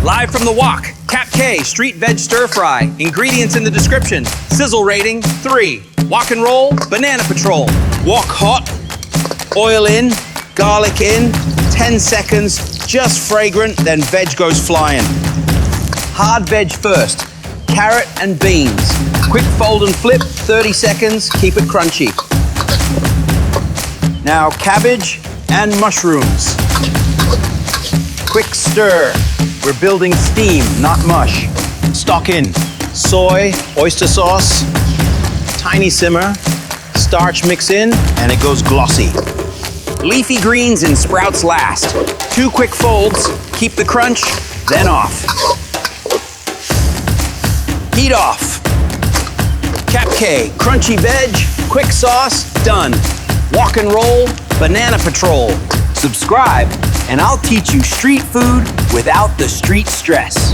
Live from the wok, Cap Cay street veg stir fry. Ingredients in the description. Sizzle rating 3. Wok and roll, banana patrol. Wok hot, oil in, garlic in, 10 seconds, just fragrant, then veg goes flying. Hard veg first, carrot and beans. Quick fold and flip, 30 seconds, keep it crunchy. Now cabbage and mushrooms. Quick stir. We're building steam, not mush. Stock in. Soy, oyster sauce, tiny simmer, starch mix in, and it goes glossy. Leafy greens and sprouts last. 2 quick folds, keep the crunch, then off. Heat off. Cap Cay, crunchy veg, quick sauce, done. Wok and roll, banana patrol. Subscribe, and I'll teach you street food without the street stress.